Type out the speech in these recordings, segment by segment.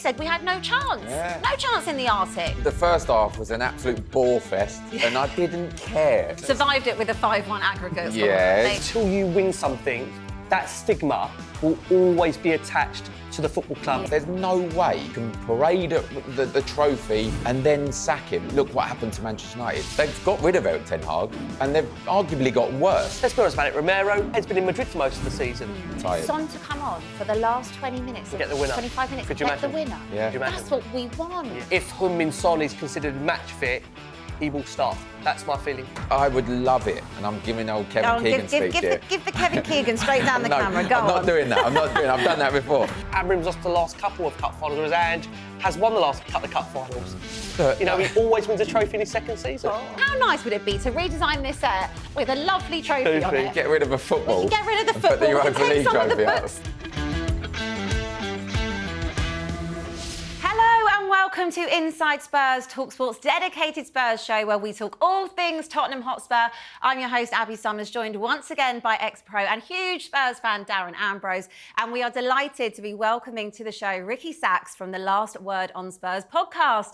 said we had no chance. No chance in the Arctic. The first half was an absolute bore fest, and I didn't care. Survived it with a 5-1 aggregate. Yeah. Until you win something, that stigma will always be attached to the football club. There's no way you can parade the trophy and then sack him. Look what happened to Manchester United. They've got rid of Eric Ten Hag, and they've arguably got worse. Let's be honest about it, Romero has been in Madrid for most of the season. Tired. Son to come on for the last 20 minutes. Get the winner. 25 minutes. Could you get the imagine? winner. Yeah. Could you imagine? That's what we want. If Heung-min Son is considered match fit, he will start. That's my feeling. I would love it, and I'm giving old Kevin Keegan speech here. Give the Kevin Keegan straight down the camera. Go I'm on. not doing that. I've done that before. Ambrose lost the last couple of cup finals, whereas Ange has won the last couple of cup finals. But, You know, he always wins a trophy in his second season. How nice would it be to redesign this set with a lovely trophy on it? get rid of a football. We can get rid of the and football. Put the Europa We can take League some of the trophy out. books. Hello and welcome to Inside Spurs, talkSPORT's dedicated Spurs show where we talk all things Tottenham Hotspur. I'm your host, Abbi Summers, joined once again by ex-pro and huge Spurs fan Darren Ambrose. And we are delighted to be welcoming to the show Ricky Sachs from the Last Word on Spurs podcast.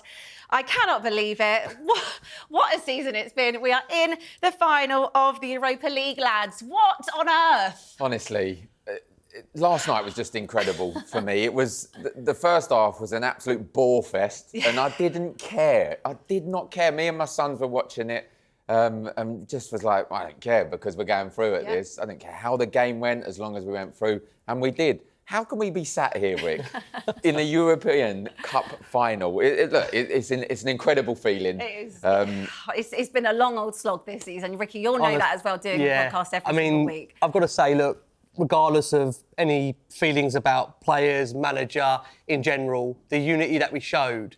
I cannot believe it. What a season it's been. We are in the final of the Europa League, lads. What on earth? Honestly, last night was just incredible for me. It was the first half was an absolute bore fest, and I didn't care. I did not care. Me and my sons were watching it, and just was like, I don't care because we're going through at this. I don't care how the game went as long as we went through, and we did. How can we be sat here, Rick, in the European Cup final? It's an incredible feeling. It is. It's been a long old slog this season. Ricky, you'll know that as well, doing a podcast every single week. I've got to say, look, regardless of any feelings about players, manager, in general, the unity that we showed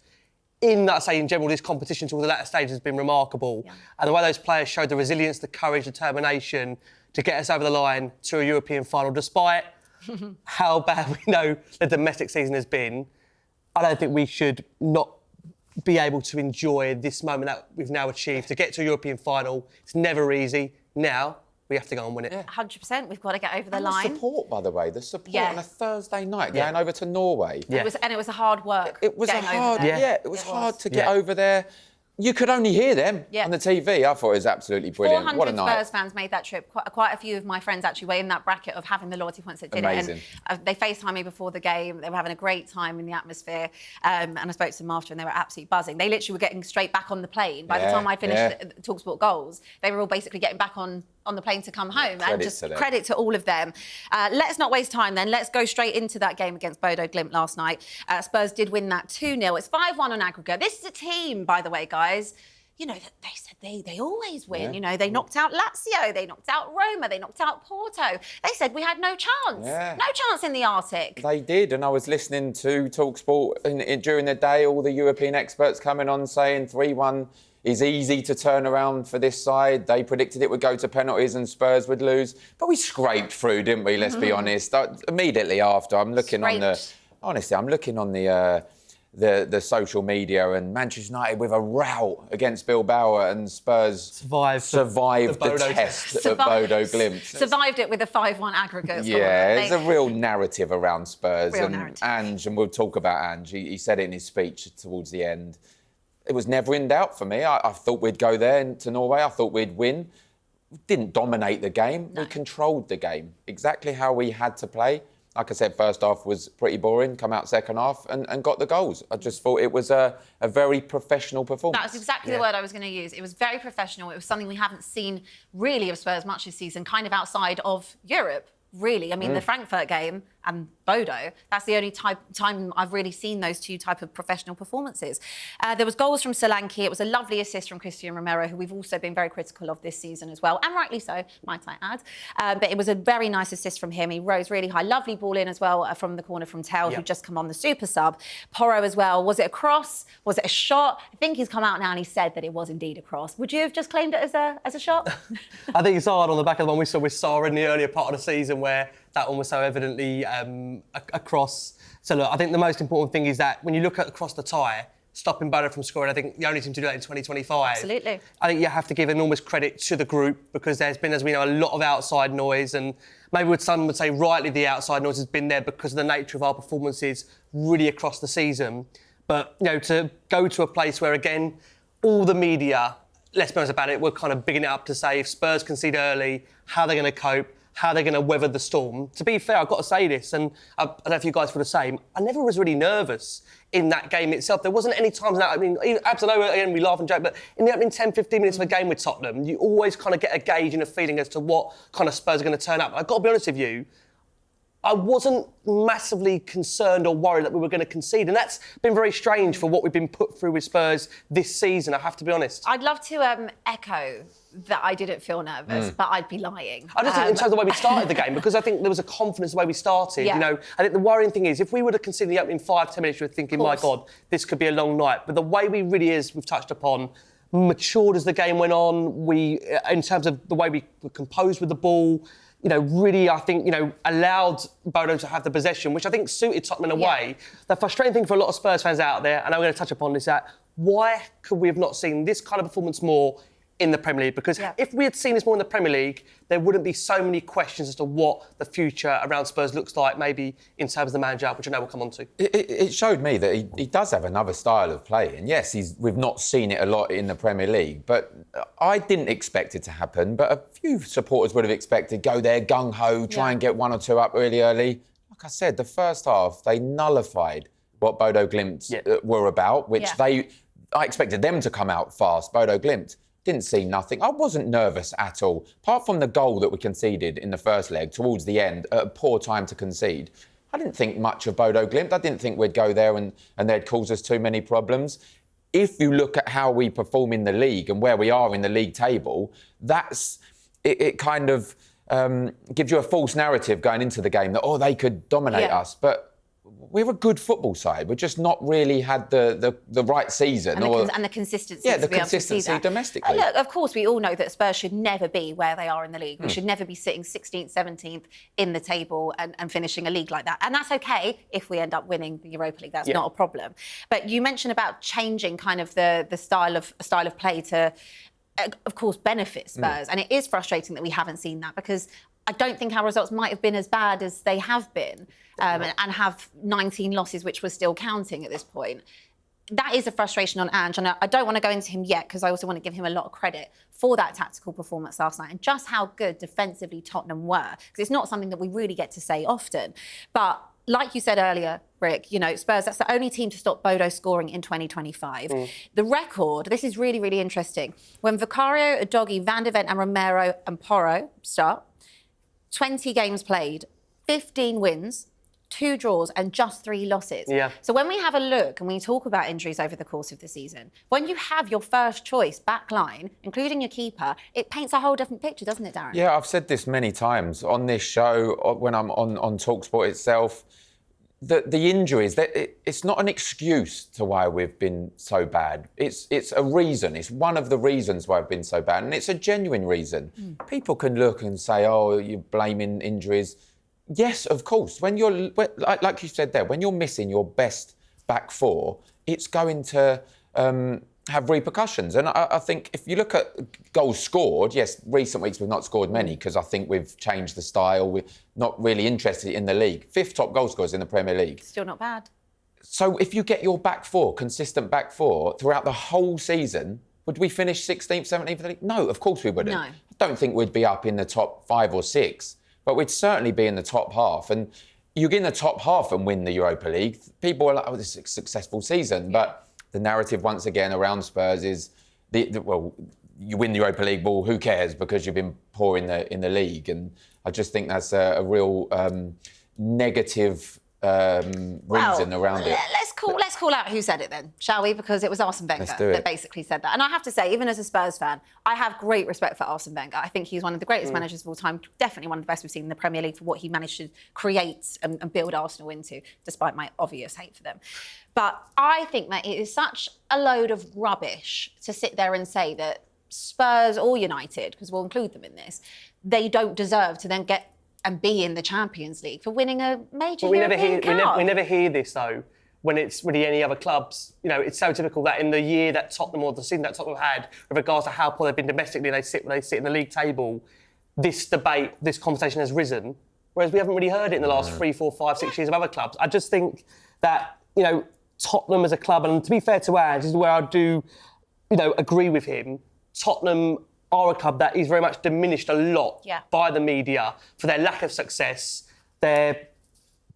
in general, this competition towards the latter stage has been remarkable. Yeah. And the way those players showed the resilience, the courage, determination to get us over the line to a European final, despite how bad we know the domestic season has been, I don't think we should not be able to enjoy this moment that we've now achieved. To get to a European final, it's never easy. Now, we have to go and win it. 100%. We've got to get over the and line. The support, by the way, on a Thursday night going over to Norway. Yeah. It was a hard work. It was hard. It was hard to get over there. You could only hear them on the TV. I thought it was absolutely brilliant. 400 what a night. Spurs fans made that trip. Quite a few of my friends actually were in that bracket of having the loyalty points that did Amazing. it. And they FaceTimed me before the game. They were having a great time in the atmosphere. And I spoke to them after and they were absolutely buzzing. They literally were getting straight back on the plane. By the time I finished the talkSPORT goals, they were all basically getting back on the plane to come home. And just credit to all of them. Let's not waste time then. Let's go straight into that game against Bodo Glimt last night. Spurs did win that 2-0. It's 5-1 on aggregate. This is a team, by the way, guys. You know, they said they always win. You know, they knocked out Lazio, they knocked out Roma, they knocked out Porto. They said we had no chance. No chance in the Arctic. They did, and I was listening to talkSPORT during the day, all the European experts coming on saying 3-1 is easy to turn around for this side. They predicted it would go to penalties and Spurs would lose. But we scraped through, didn't we? Let's be honest. Immediately after, I'm looking on the social media, and Manchester United with a rout against Bilbao, and Spurs survived the test at Bodo Glimt. Survived it with a 5-1 aggregate. Yeah, there's a real narrative around Spurs. Ange, and we'll talk about Ange, he said it in his speech towards the end. It was never in doubt for me. I thought we'd go there to Norway. I thought we'd win. We didn't dominate the game. No. We controlled the game exactly how we had to play. Like I said, first half was pretty boring, come out second half and got the goals. I just thought it was a very professional performance. That's exactly the word I was going to use. It was very professional. It was something we haven't seen really of Spurs much this season, kind of outside of Europe, really. I mean, the Frankfurt game and Bodo, that's the only time I've really seen those two type of professional performances. There was goals from Solanke. It was a lovely assist from Christian Romero, who we've also been very critical of this season as well, and rightly so, might I add. But it was a very nice assist from him. He rose really high. Lovely ball in as well from the corner from Tell, who just come on the super sub. Porro as well. Was it a cross? Was it a shot? I think he's come out now and he said that it was indeed a cross. Would you have just claimed it as a shot? I think it's hard on the back of the one we saw with Sarr in the earlier part of the season, where that one was so evidently a cross. So look, I think the most important thing is that when you look at across the tie, stopping Bodo from scoring, I think the only team to do that in 2025. Absolutely. I think you have to give enormous credit to the group, because there's been, as we know, a lot of outside noise, and maybe some would say rightly the outside noise has been there because of the nature of our performances really across the season. But, to go to a place where, again, all the media, let's be honest about it, we're kind of bigging it up to say if Spurs concede early, how they're going to cope, how they're going to weather the storm. To be fair, I've got to say this, and I don't know if you guys feel the same, I never was really nervous in that game itself. There wasn't any times now, absolutely, again, we laugh and joke, but in the opening 10, 15 minutes of a game with Tottenham, you always kind of get a gauge and a feeling as to what kind of Spurs are going to turn up. I've got to be honest with you, I wasn't massively concerned or worried that we were going to concede. And that's been very strange for what we've been put through with Spurs this season, I have to be honest. I'd love to echo that I didn't feel nervous, but I'd be lying. I just think in terms of the way we started the game, because I think there was a confidence in the way we started. Yeah. I think the worrying thing is, if we would have conceded the opening 5-10 minutes, you were thinking, my God, this could be a long night. But the way we really is, we've touched upon, matured as the game went on. We, in terms of the way we were composed with the ball, really, I think, allowed Bodo to have the possession, which I think suited Tottenham in a way. The frustrating thing for a lot of Spurs fans out there, and I'm going to touch upon this, that why could we have not seen this kind of performance more in the Premier League? Because if we had seen this more in the Premier League, there wouldn't be so many questions as to what the future around Spurs looks like, maybe in terms of the manager, which I know we'll come on to. It showed me that he does have another style of play. And yes, we've not seen it a lot in the Premier League, but I didn't expect it to happen. But a few supporters would have expected, go there, gung-ho, try and get 1 or 2 up really early. Like I said, the first half, they nullified what Bodo Glimt were about, which I expected them to come out fast. Bodo Glimt didn't see nothing. I wasn't nervous at all. Apart from the goal that we conceded in the first leg towards the end, at a poor time to concede, I didn't think much of Bodo Glimt. I didn't think we'd go there and they'd cause us too many problems. If you look at how we perform in the league and where we are in the league table, it kind of gives you a false narrative going into the game that, they could dominate us. But we're a good football side. We've just not really had the right season. And the consistency. Yeah, the consistency domestically. Look, of course, we all know that Spurs should never be where they are in the league. We should never be sitting 16th, 17th in the table and finishing a league like that. And that's OK if we end up winning the Europa League. That's not a problem. But you mentioned about changing kind of the style of play to, of course, benefit Spurs. And it is frustrating that we haven't seen that, because I don't think our results might have been as bad as they have been, and have 19 losses, which we're still counting at this point. That is a frustration on Ange, and I don't want to go into him yet, because I also want to give him a lot of credit for that tactical performance last night and just how good defensively Tottenham were, because it's not something that we really get to say often. But like you said earlier, Rick, Spurs, that's the only team to stop Bodo scoring in 2025. The record, this is really, really interesting. When Vicario, Udogie, Van de Ven and Romero and Porro start, 20 games played, 15 wins, 2 draws and just 3 losses. Yeah. So when we have a look and we talk about injuries over the course of the season, when you have your first choice back line, including your keeper, it paints a whole different picture, doesn't it, Darren? Yeah, I've said this many times on this show, when I'm on talkSPORT itself. The injuries, it's not an excuse to why we've been so bad. It's a reason. It's one of the reasons why we've been so bad, and it's a genuine reason. People can look and say, you're blaming injuries. Yes, of course. When you're, like you said there, when you're missing your best back four, it's going to have repercussions. And I think if you look at goals scored, yes, recent weeks we've not scored many because I think we've changed the style. We're not really interested in the league. 5th top goal scorers in the Premier League. Still not bad. So if you get your back four, consistent back four, throughout the whole season, would we finish 16th, 17th of the league? No, of course we wouldn't. No. I don't think we'd be up in the top 5 or 6, but we'd certainly be in the top half. And you get in the top half and win the Europa League, people are like, this is a successful season. But the narrative, once again, around Spurs is, well, you win the Europa League, well, who cares, because you've been poor in the league. And I just think that's a real negative reason around it. Let's call out who said it then, shall we? Because it was Arsene Wenger that basically said that. And I have to say, even as a Spurs fan, I have great respect for Arsene Wenger. I think he's one of the greatest managers of all time, definitely one of the best we've seen in the Premier League for what he managed to create and build Arsenal into, despite my obvious hate for them. But I think that it is such a load of rubbish to sit there and say that Spurs or United, because we'll include them in this, they don't deserve to then get and be in the Champions League for winning a major European Cup. We never hear this, though, when it's really any other clubs. You know, it's so typical that in the year that Tottenham, or the season that Tottenham had, with regards to how poor they've been domestically, they sit in the league table, this debate, this conversation has risen. whereas we haven't really heard it in the last 3, 4, 5, 6 years of other clubs. I just think that, Tottenham as a club, and to be fair to Ange, this is where I do, agree with him. Tottenham are a club that is very much diminished a lot by the media for their lack of success, their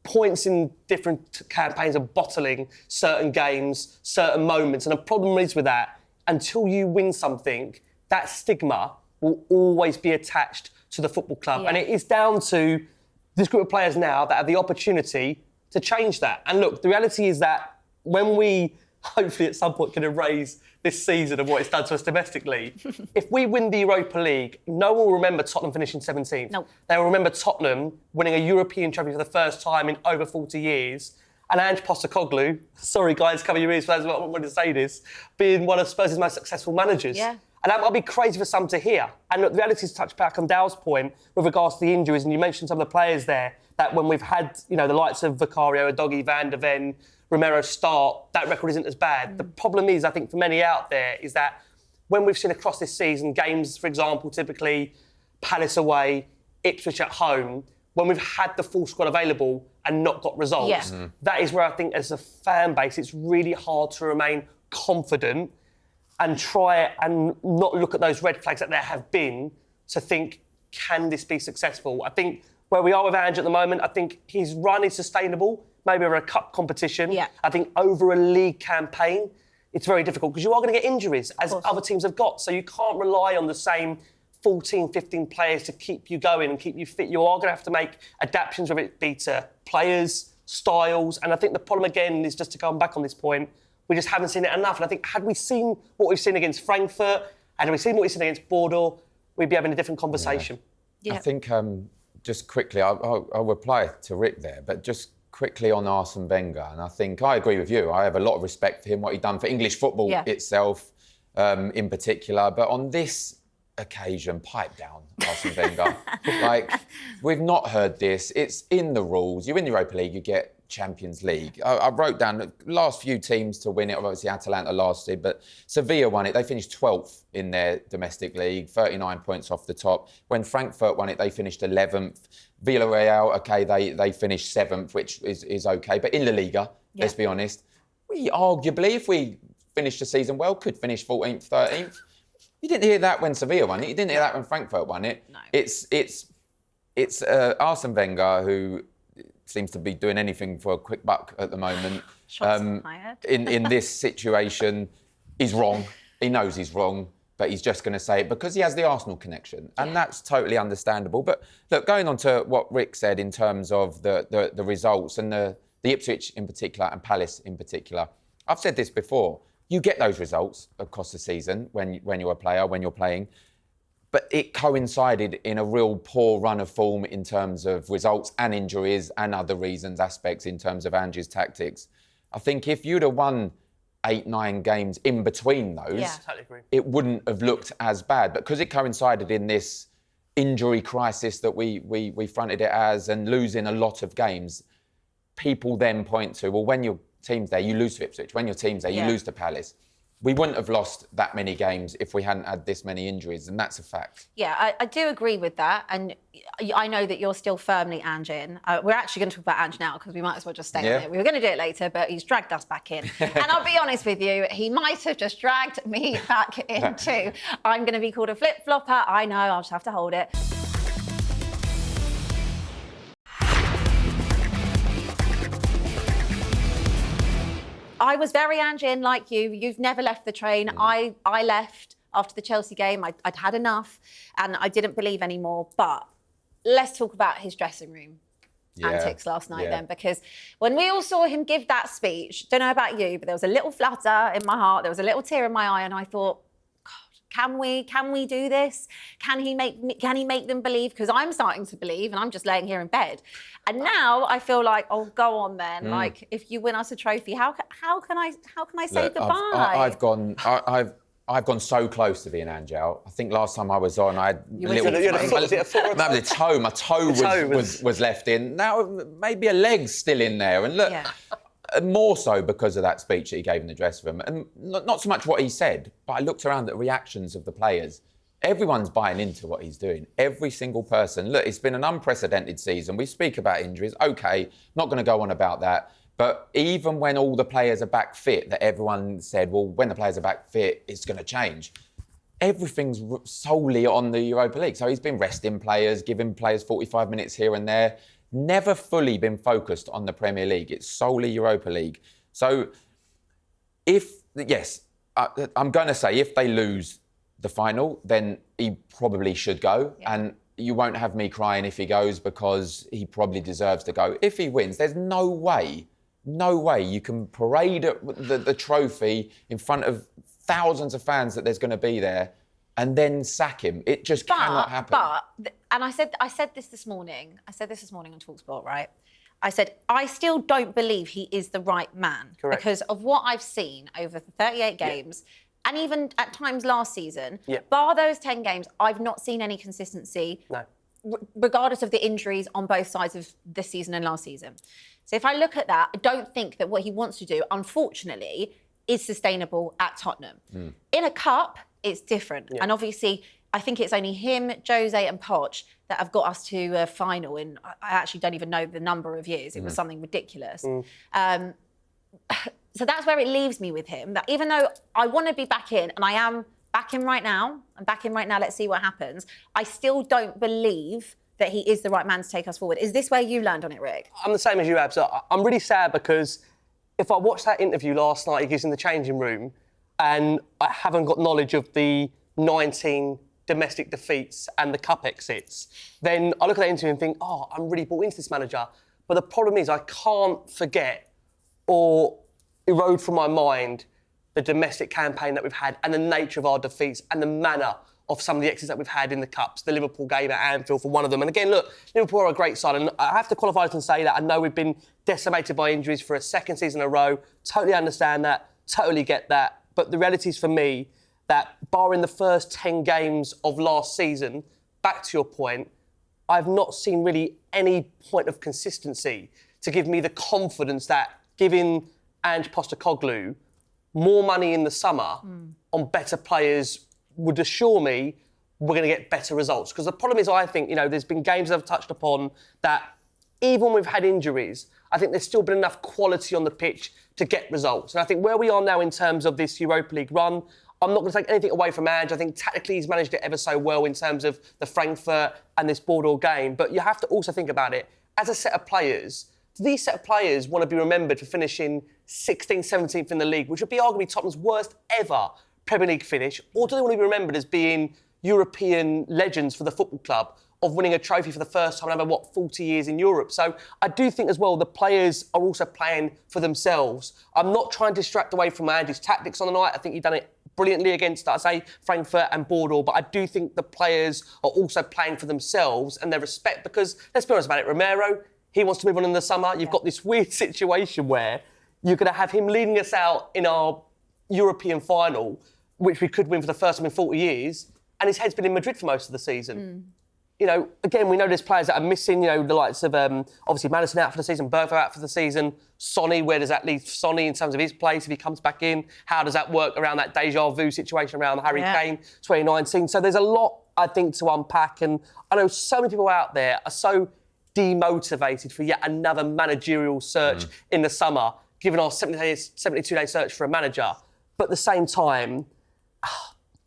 points in different campaigns of bottling certain games, certain moments. And the problem is with that, until you win something, that stigma will always be attached to the football club. And it is down to this group of players now that have the opportunity to change that. And look, the reality is that when we hopefully at some point can erase this season of what it's done to us domestically, if we win the Europa League, no one will remember Tottenham finishing 17th. No. They will remember Tottenham winning a European trophy for the first time in over 40 years. And Ange Postecoglou, sorry guys, cover your ears for those who want to say this, being one of Spurs' most successful managers. Yeah. And that might be crazy for some to hear. And look, the reality is, to touch back on Dale's point with regards to the injuries, and you mentioned some of the players there, that when we've had, the likes of Vicario, Doggy, Van de Ven, Romero start, that record isn't as bad. The problem is, I think, for many out there, is that when we've seen across this season, games, for example, typically Palace away, Ipswich at home, when we've had the full squad available and not got results, that is where I think as a fan base, it's really hard to remain confident and try and not look at those red flags that there have been to think, can this be successful? I think where we are with Ange at the moment, I think his run is sustainable, maybe over a cup competition. Yeah. I think over a league campaign, it's very difficult because you are going to get injuries, as other teams have got. So you can't rely on the same 14, 15 players to keep you going and keep you fit. You are going to have to make adaptations, whether it be to players, styles. And I think the problem, again, is just to come back on this point, we just haven't seen it enough. And I think had we seen what we've seen against Frankfurt, had we seen what we've seen against Bordeaux, we'd be having a different conversation. Yeah. I think, just quickly, I'll reply to Rick there, but just quickly on Arsene Wenger, and I think I agree with you. I have a lot of respect for him, what he's done for English football itself, in particular. But on this occasion, pipe down, Arsene Wenger. We've not heard this. It's in the rules. You win the Europa League, you get Champions League. I wrote down the last few teams to win it. Obviously, Atalanta last year, but Sevilla won it. They finished 12th in their domestic league, 39 points off the top. When Frankfurt won it, they finished 11th. Villarreal, okay, they finished 7th, which is okay. But in La Liga, let's be honest, we arguably, if we finished the season well, could finish 14th, 13th. You didn't hear that when Sevilla won it. You didn't hear that when Frankfurt won it. No. It's Arsene Wenger who seems to be doing anything for a quick buck at the moment. In this situation, he's wrong. He knows he's wrong, but he's just going to say it because he has the Arsenal connection, and that's totally understandable. But look, going on to what Rick said in terms of the results and the Ipswich in particular and Palace in particular, I've said this before. You get those results across the season when you're a player, when you're playing. But it coincided in a real poor run of form in terms of results and injuries and other reasons, aspects in terms of Ange's tactics. I think if you'd have won 8, 9 games in between those, Totally agree. it wouldn't have looked as bad. But because it coincided in this injury crisis that we fronted it as and losing a lot of games, people then point to, well, when your team's there, you lose to Ipswich. When your team's there, you lose to Palace. We wouldn't have lost that many games if we hadn't had this many injuries, and that's a fact. Yeah, I do agree with that, and I know that you're still firmly Ange in. We're actually going to talk about Ange now because we might as well just stay on it. We were going to do it later, but he's dragged us back in. And I'll be honest with you, he might have just dragged me back in too. I'm going to be called a flip-flopper. I know, I'll just have to hold it. I was very Ange in, like you. You've never left the train. I left after the Chelsea game. I'd had enough and I didn't believe anymore. But let's talk about his dressing room antics last night then, because when we all saw him give that speech, don't know about you, but there was a little flutter in my heart. There was a little tear in my eye, and I thought, Can we do this? Can he make them believe? Because I'm starting to believe, and I'm just laying here in bed. And now I feel like, oh, go on then. Like, if you win us a trophy, how can I say Look, goodbye? I've gone so close to being Ange out. I think last time I was on, I had a toe. My toe was left in. Now maybe a leg's still in there. And look. Yeah. More so because of that speech that he gave in the dressing room. And not so much what he said, but I looked around at the reactions of the players. everyone's buying into what he's doing. Every single person. Look, it's been an unprecedented season. We speak about injuries. OK, not going to go on about that. But even when all the players are back fit, that everyone said, well, when the players are back fit, it's going to change. Everything's solely on the Europa League. So he's been resting players, giving players 45 minutes here and there. Never fully been focused on the Premier League. It's solely Europa League. So I'm going to say if they lose the final, then he probably should go. Yeah. And you won't have me crying if he goes because he probably deserves to go. If he wins, there's no way you can parade the trophy in front of thousands of fans that there's going to be there and then sack him. It just cannot happen. And I said this morning. I said this this morning on talkSPORT, right? I said, I still don't believe he is the right man. Correct. Because of what I've seen over the 38 games, and even at times last season, bar those 10 games, I've not seen any consistency. No. Regardless of the injuries on both sides of this season and last season. So if I look at that, I don't think that what he wants to do, unfortunately, is sustainable at Tottenham. In a cup, it's different. And obviously, I think it's only him, Jose and Poch that have got us to a final in, I actually don't even know the number of years. It was something ridiculous. So that's where it leaves me with him, that even though I want to be back in, and I am back in right now, let's see what happens, I still don't believe that he is the right man to take us forward. Is this where you learned on it, Rick? I'm the same as you, Ab. So I'm really sad because if I watched that interview last night he gives in the changing room and I haven't got knowledge of the 19 domestic defeats and the cup exits, then I look at that interview and think, I'm really bought into this manager. But the problem is I can't forget or erode from my mind the domestic campaign that we've had and the nature of our defeats and the manner of some of the exits that we've had in the Cups, the Liverpool game at Anfield for one of them. And again, look, Liverpool are a great side, and I have to qualify this and say that I know we've been decimated by injuries for a second season in a row. Totally understand that, totally get that. But the reality is for me that barring the first 10 games of last season, back to your point, I've not seen really any point of consistency to give me the confidence that giving Ange Postecoglou more money in the summer on better players would assure me we're going to get better results. Because the problem is, I think, there's been games that I've touched upon that even when we've had injuries, I think there's still been enough quality on the pitch to get results. And I think where we are now in terms of this Europa League run, I'm not going to take anything away from Ange. I think tactically he's managed it ever so well in terms of the Frankfurt and this Bordeaux game. But you have to also think about it. As a set of players, do these set of players want to be remembered for finishing 16th, 17th in the league, which would be arguably Tottenham's worst ever Premier League finish, or do they want to be remembered as being European legends for the football club, of winning a trophy for the first time in over, 40 years in Europe? So I do think as well the players are also playing for themselves. I'm not trying to distract away from Andy's tactics on the night. I think he's done it brilliantly against, Frankfurt and Bordeaux, but I do think the players are also playing for themselves and their respect, because let's be honest about it, Romero, he wants to move on in the summer. You've got this weird situation where you're going to have him leading us out in our European final, which we could win for the first time in 40 years, and his head's been in Madrid for most of the season. Again, we know there's players that are missing, the likes of, obviously, Maddison out for the season, Bertha out for the season, Sonny, where does that leave Sonny in terms of his place if he comes back in? How does that work around that deja vu situation around Harry Kane 2019? So there's a lot, I think, to unpack, and I know so many people out there are so demotivated for yet another managerial search in the summer, given our 72-day search for a manager. But at the same time,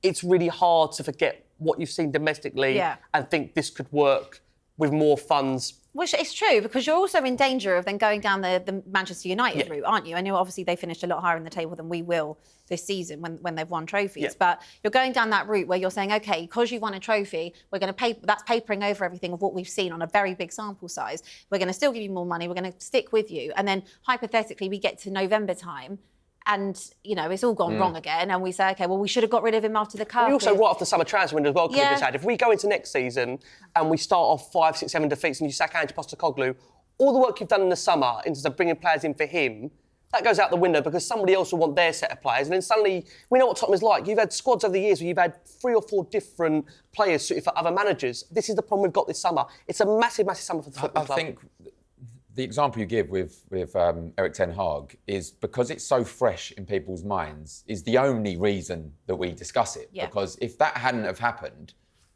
it's really hard to forget what you've seen domestically and think this could work with more funds. Which is true, because you're also in danger of then going down the Manchester United route, aren't you? I know obviously they finished a lot higher in the table than we will this season when they've won trophies. But you're going down that route where you're saying, OK, because you've won a trophy, we're going to pay. That's papering over everything of what we've seen on a very big sample size. We're going to still give you more money. We're going to stick with you. And then hypothetically, we get to November time, and, it's all gone wrong again. And we say, OK, well, we should have got rid of him after the Cup. We also, right after the summer transfer window as well, Clippers had. If we go into next season and we start off 5, 6, 7 defeats and you sack Ange Postecoglou, all the work you've done in the summer in terms of bringing players in for him, that goes out the window because somebody else will want their set of players. And then suddenly, we know what Tottenham is like. You've had squads over the years where you've had 3 or 4 different players suited for other managers. This is the problem we've got this summer. It's a massive, massive summer for the football club. I think the example you give with Erik ten Hag is because it's so fresh in people's minds is the only reason that we discuss it. Yeah. Because if that hadn't have happened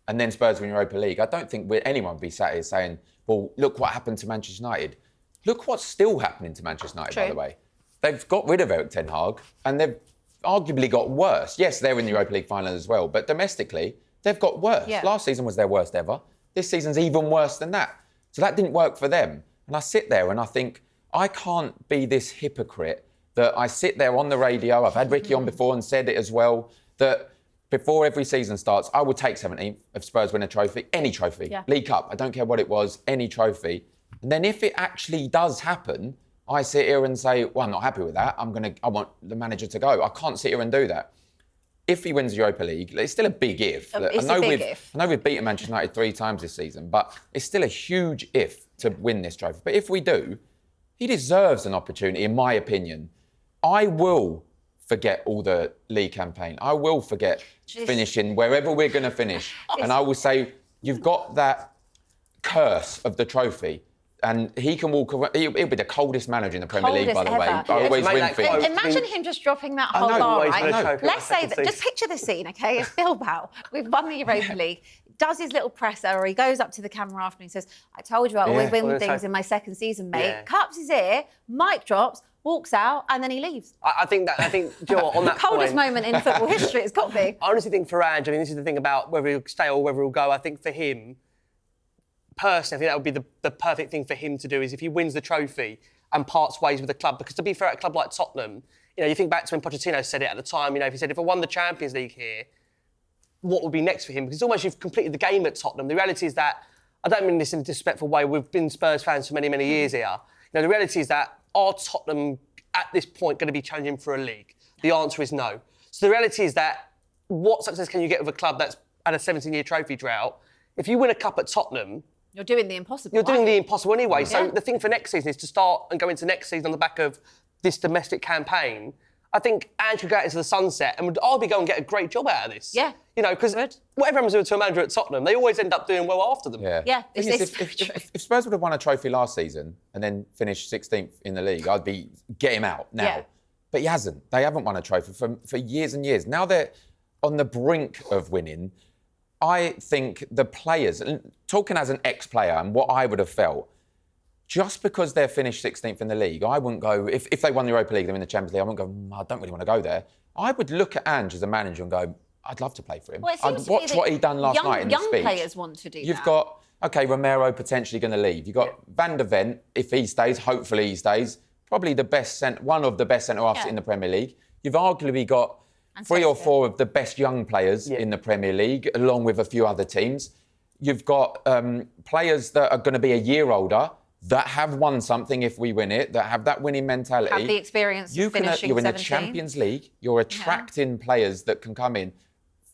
and then Spurs win Europa League, I don't think anyone would be sat here saying, well, look what happened to Manchester United. Look what's still happening to Manchester United, by the way. They've got rid of Erik ten Hag and they've arguably got worse. Yes, they're in the Europa League final as well, but domestically, they've got worse. Yeah. Last season was their worst ever. This season's even worse than that. So that didn't work for them. And I sit there and I think, I can't be this hypocrite that I sit there on the radio, I've had Ricky on before and said it as well, that before every season starts, I would take 17th if Spurs win a trophy, any trophy, League Cup, I don't care what it was, any trophy. And then if it actually does happen, I sit here and say, well, I'm not happy with that. I want the manager to go. I can't sit here and do that. If he wins the Europa League, it's still a big if. It's a big if. I know we've beaten Manchester United 3 times this season, but it's still a huge if to win this trophy. But if we do, he deserves an opportunity, in my opinion. I will forget all the league campaign. I will forget finishing wherever we're going to finish. And I will say, you've got that curse of the trophy. And he can walk around. He'll be the coldest manager in the Premier League, by the way. I always win things. Imagine him just dropping that whole bar, right? Let's say that, just picture the scene, okay? It's Bilbao. We've won the Europa League. Does his little presser, or he goes up to the camera after and he says, I told you I always win things in my second season, mate. Yeah. Cups his ear, mic drops, walks out, and then he leaves. I think, do you know what, on that coldest moment in football history, it's got to be. I honestly think for Ange, I mean, this is the thing about whether he'll stay or whether he'll go. I think for him, personally, I think that would be the perfect thing for him to do is if he wins the trophy and parts ways with the club. Because to be fair, at a club like Tottenham, you know, you think back to when Pochettino said it at the time, you know, if he said, if I won the Champions League here, what would be next for him? Because it's almost you've completed the game at Tottenham. The reality is that, I don't mean this in a disrespectful way, we've been Spurs fans for many, many years here. You know, the reality is that, are Tottenham at this point going to be challenging for a league? The answer is no. So the reality is that, what success can you get with a club that's had a 17-year trophy drought? If you win a cup at Tottenham, you're doing the impossible. You're doing the impossible anyway. So the thing for next season is to start and go into next season on the back of this domestic campaign. I think Ange could go out into the sunset and would arguably go and get a great job out of this. Yeah. You know, because whatever happens to a manager at Tottenham, they always end up doing well after them. Yeah. If Spurs would have won a trophy last season and then finished 16th in the league, I'd be, get him out now. Yeah. But he hasn't. They haven't won a trophy for years and years. Now they're on the brink of winning. I think the players, talking as an ex-player and what I would have felt, just because they're finished 16th in the league, I wouldn't go, if they won the Europa League, they're in the Champions League, I wouldn't go, I don't really want to go there. I would look at Ange as a manager and go, I'd love to play for him. Well, I'd watch what he done last night in the speech. Young players want to do You've got, Romero potentially going to leave. You've got Van der Ven, if he stays, hopefully he stays, probably one of the best centre-halves in the Premier League. You've arguably got 3 or 4 of the best young players in the Premier League, along with a few other teams. You've got players that are going to be a year older, that have won something if we win it, that have that winning mentality. Have the experience of finishing You're in 17th. the Champions League. You're attracting players that can come in.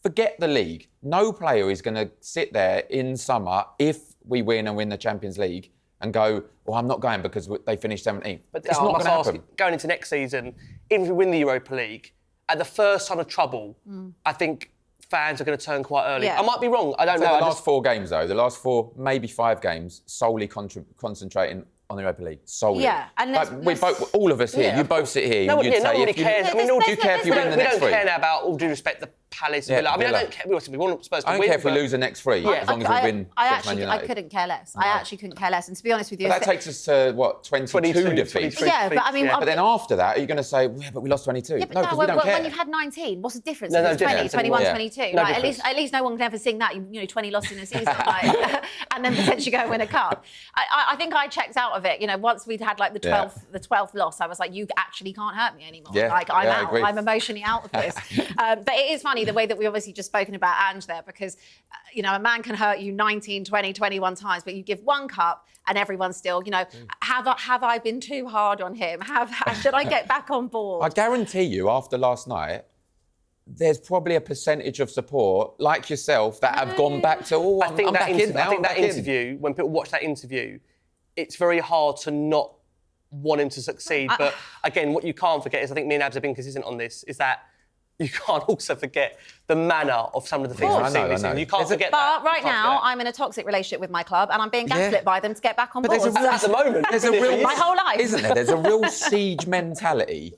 Forget the league. No player is going to sit there in summer if we win and win the Champions League and go, well, I'm not going because they finished 17th. But it's not going to happen. Going into next season, even if we win the Europa League, at the first sign of trouble, I think fans are going to turn quite early. I might be wrong. I don't know. The last 4 games, though, the last 4, maybe 5 games, solely concentrating on the Europa League. Solely. Yeah. And we both, all of us here, you both sit here, you'd say... No one really cares. I mean, do you care if you win the next 3? We don't care now about, all due respect, the Palace. I mean, I don't care. We want Spurs to win. I don't care if we lose the next 3, as long as we win against Man United. I couldn't care less. I actually couldn't care less. And to be honest with you... But that takes us to, 22 defeats? Yeah, but I mean... But then after that, are you going to say, yeah, but we lost 22? Yeah, but no, because we don't care. When you've had 19, what's the difference? No, 20, 21, 22. At least no one can ever sing that, 20 lost in a season, and then potentially go and win a cup. I think I checked out of it. Once we'd had the 12th loss, I was like, you actually can't hurt me anymore. I'm out. I'm emotionally out of this. But it is funny the way that we obviously just spoken about Ange there, because a man can hurt you 19, 20, 21 times, but you give one cup and everyone's still, have I been too hard on him? Should I get back on board? I guarantee you, after last night, there's probably a percentage of support, like yourself, that have gone back to, I think that interview, when people watch that interview, it's very hard to not want him to succeed. But again, what you can't forget is, I think me and Abs have been consistent on this, is that you can't also forget the manner of some of the things we've seen this season. You can't forget that. But right now, I'm in a toxic relationship with my club and I'm being gaslit by them to get back on board. At the moment, my whole life. Isn't there? There's a real siege mentality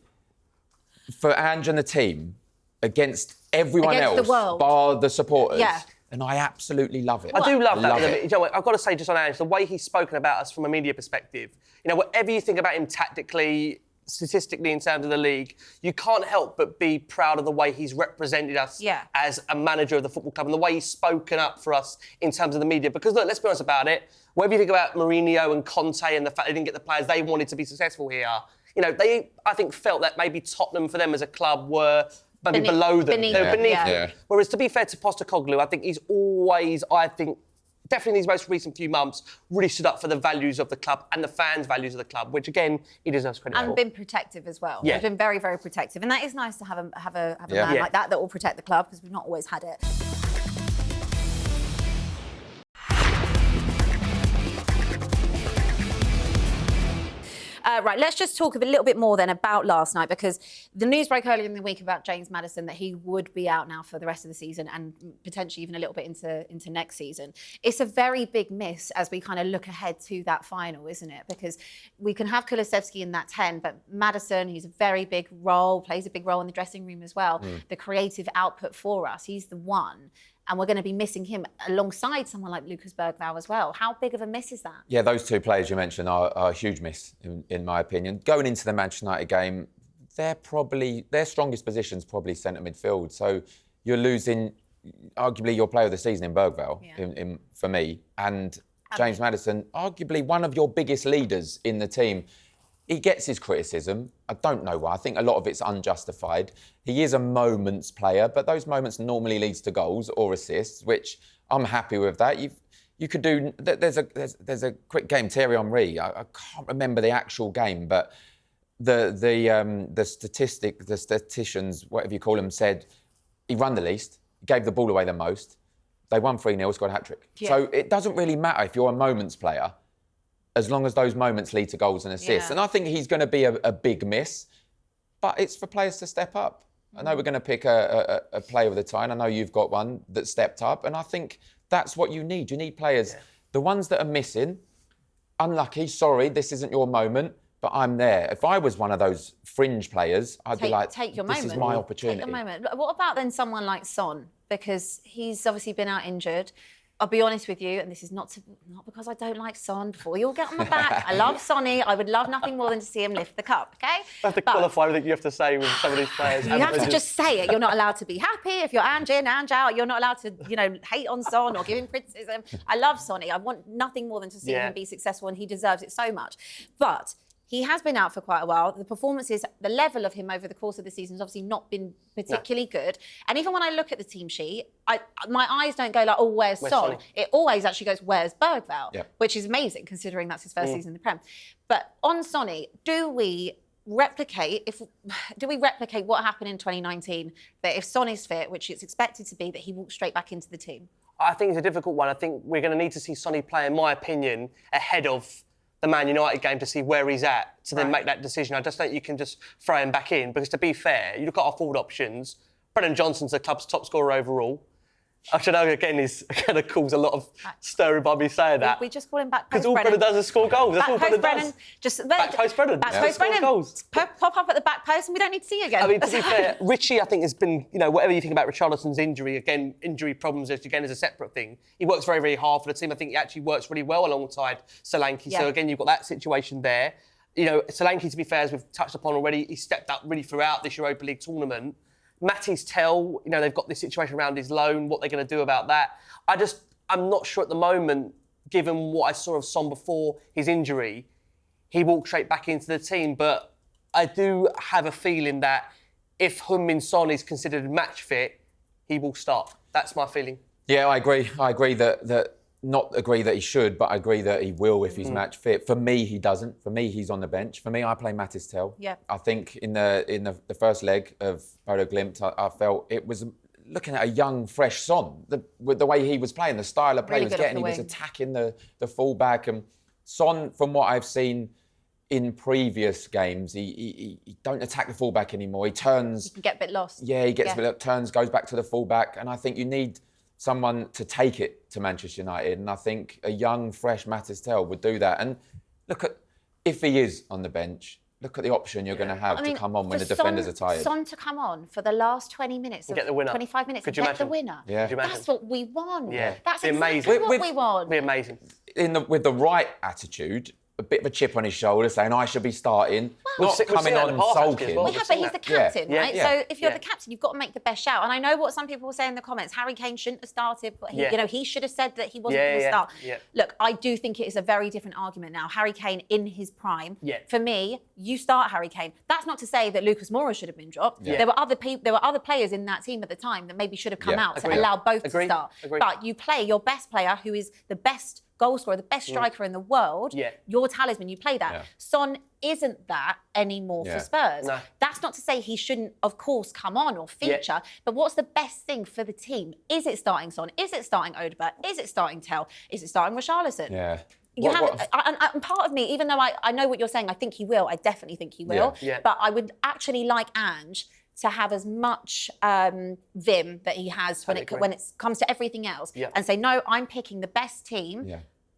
for Ange and the team against everyone Against else, the world. bar the supporters. Yeah. And I absolutely love it. I do love that. it. You know what, I've got to say, just on Ange, the way he's spoken about us from a media perspective, you know, whatever you think about him tactically, statistically in terms of the league, you can't help but be proud of the way he's represented us as a manager of the football club and the way he's spoken up for us in terms of the media. Because look, let's be honest about it, whatever you think about Mourinho and Conte and the fact they didn't get the players they wanted to be successful here, you know, they, I think, felt that maybe Tottenham for them as a club were maybe below them. They were beneath them. Yeah. Whereas, to be fair to Postecoglou, I think he's always, definitely in these most recent few months, really stood up for the values of the club and the fans' values of the club, which, again, he deserves credit for. And been protective as well. Yeah. He's been very, very protective. And that is nice to have a man like that will protect the club, because we've not always had it. Right, let's just talk a little bit more then about last night, because the news broke earlier in the week about James Maddison that he would be out now for the rest of the season and potentially even a little bit into next season. It's a very big miss as we kind of look ahead to that final, isn't it? Because we can have Kulusevski in that 10, but Maddison, he's a very big role, plays a big role in the dressing room as well. The creative output for us, he's the one. And we're going to be missing him alongside someone like Lucas Bergvall as well. How big of a miss is that? Yeah, those two players you mentioned are a huge miss, in my opinion. Going into the Manchester United game, their strongest position's probably centre midfield. So you're losing arguably your player of the season in Bergvall, for me. And James Maddison, arguably one of your biggest leaders in the team. He gets his criticism. I don't know why. I think a lot of it's unjustified. He is a moments player, but those moments normally leads to goals or assists, which I'm happy with that. You could do. There's a quick game. Thierry Henry. I can't remember the actual game, but the statisticians, whatever you call them, said he run the least, gave the ball away the most. They won 3-0, scored a hat-trick. Yeah. So it doesn't really matter if you're a moments player, as long as those moments lead to goals and assists. And I think he's going to be a big miss, but it's for players to step up. I know we're going to pick a player of the time. I know you've got one that stepped up, and I think that's what you need. You need players, the ones that are missing, unlucky, sorry, this isn't your moment, but I'm there. If I was one of those fringe players, I'd be like, take your this moment. Is my opportunity. Take your moment. What about then someone like Son? Because he's obviously been out injured. I'll be honest with you, and this is not because I don't like Son, before you all get on my back. I love Sonny. I would love nothing more than to see him lift the cup, OK? That's the qualifier that you have to say with some of these players. You have to just say it. You're not allowed to be happy. If you're Ange in, Ange out, you're not allowed to, hate on Son or give him criticism. I love Sonny. I want nothing more than to see him be successful, and he deserves it so much. But he has been out for quite a while. The performances, the level of him over the course of the season has obviously not been particularly good. And even when I look at the team sheet, my eyes don't go like, oh, where's Son? Sonny? It always actually goes, where's Bergvall? Which is amazing considering that's his first season in the Prem. But on Sonny, do we replicate what happened in 2019? That if Son is fit, which it's expected to be, that he walks straight back into the team? I think it's a difficult one. I think we're going to need to see Sonny play, in my opinion, ahead of the Man United game to see where he's at, to then make that decision. I just think you can just throw him back in, because to be fair, you look at our forward options, Brennan Johnson's the club's top scorer overall. Which I know, again, is going to cause a lot of stirring by me saying that. We just call him back post Because all Brennan does is score goals. That's all Brennan does. Back post Brennan. Back post Brennan. Goals. Pop up at the back post and we don't need to see you again. I mean, to be fair, Richie, I think, has been, whatever you think about Richarlison's injury, again, injury problems, again, is a separate thing. He works very, very hard for the team. I think he actually works really well alongside Solanke. So, again, you've got that situation there. Solanke, to be fair, as we've touched upon already, he stepped up really throughout this Europa League tournament. Matty's Tell, they've got this situation around his loan, what they're going to do about that. I'm not sure at the moment, given what I saw of Son before his injury, he walked straight back into the team. But I do have a feeling that if Heung-min Son is considered match fit, he will start. That's my feeling. Yeah, I agree. I agree that not agree that he should, but I agree that he will if he's match fit. For me, he doesn't. For me, he's on the bench. For me, I play Mattis Tell. Yeah. I think in the first leg of Bodo Glimt, I felt it was looking at a young, fresh Son. With the way he was playing, the style of play he was getting, he was attacking the full-back. And Son, from what I've seen, in previous games, he don't attack the fullback anymore. He turns. You can get a bit lost. Yeah, he gets a bit turns, goes back to the fullback, and I think you need someone to take it to Manchester United, and I think a young, fresh Matis Tel would do that. And look at if he is on the bench. Look at the option you're going to have to come on when the defenders are tired. Son to come on for the last 20 minutes, get the winner. 25 minutes, Could and you get the imagine? winner. Yeah. Could you imagine? That's what we want. Yeah. That's Be exactly amazing. what we want. It'd be amazing. With the right attitude, a bit of a chip on his shoulder, saying I should be starting, not we've coming seen that on in the past, actually, sulking. as well. We have, but he's the captain, Yeah. right? Yeah. So if you're Yeah. the captain, you've got to make the best shout. And I know what some people will say in the comments. Harry Kane shouldn't have started, but he should have said that he wasn't going to start. Yeah. Look, I do think it is a very different argument now. Harry Kane in his prime. Yeah. For me, you start Harry Kane. That's not to say that Lucas Moura should have been dropped. Yeah. There were other players in that team at the time that maybe should have come out to Agreed. allow both Agreed. to start. Agreed. But you play your best player, who is the best goal scorer, the best striker in the world. Yeah. Your talisman, you play that. Yeah. Son isn't that anymore Yeah. for Spurs. No. That's not to say he shouldn't, of course, come on or feature, but what's the best thing for the team? Is it starting Son? Is it starting Odegaard? Is it starting Tel? Is it starting Richarlison? Yeah. And part of me, even though I know what you're saying, I think he will. I definitely think he will. Yeah. But I would actually like Ange to have as much vim that he has when it comes to everything else, and say, no, I'm picking the best team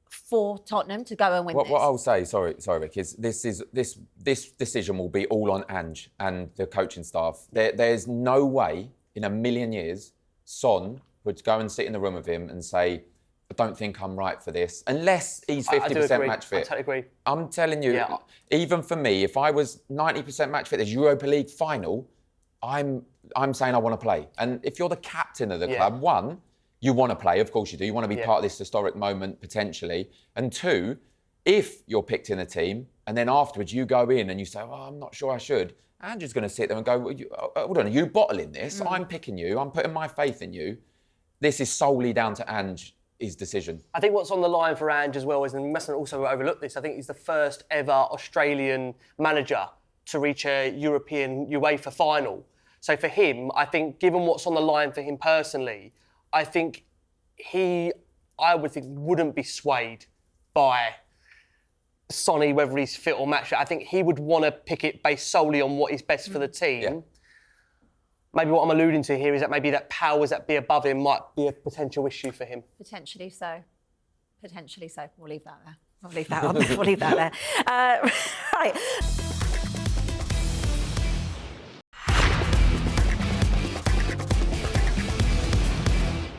for Tottenham to go and win this. What I'll say, sorry, Rick, is this decision will be all on Ange and the coaching staff. There's no way in a million years Son would go and sit in the room with him and say, I don't think I'm right for this, unless he's 50% match fit. I totally agree. I'm telling you, even for me, if I was 90% match fit, this Europa League final, I'm saying I want to play. And if you're the captain of the club, one, you want to play, of course you do. You want to be part of this historic moment, potentially. And two, if you're picked in a team, and then afterwards you go in and you say, well, I'm not sure I should, Andrew's going to sit there and go, hold on, are you bottling this? I'm picking you. I'm putting my faith in you. This is solely down to Ange's decision. I think what's on the line for Ange as well is, and we mustn't also overlook this, I think he's the first ever Australian manager to reach a European UEFA final. So for him, I think, given what's on the line for him personally, I think wouldn't be swayed by Sonny, whether he's fit or match fit. I think he would want to pick it based solely on what is best for the team. Yeah. Maybe what I'm alluding to here is that maybe that powers that be above him might be a potential issue for him. Potentially so. Potentially so. We'll leave that there. We'll leave that on. We'll leave that there. Right.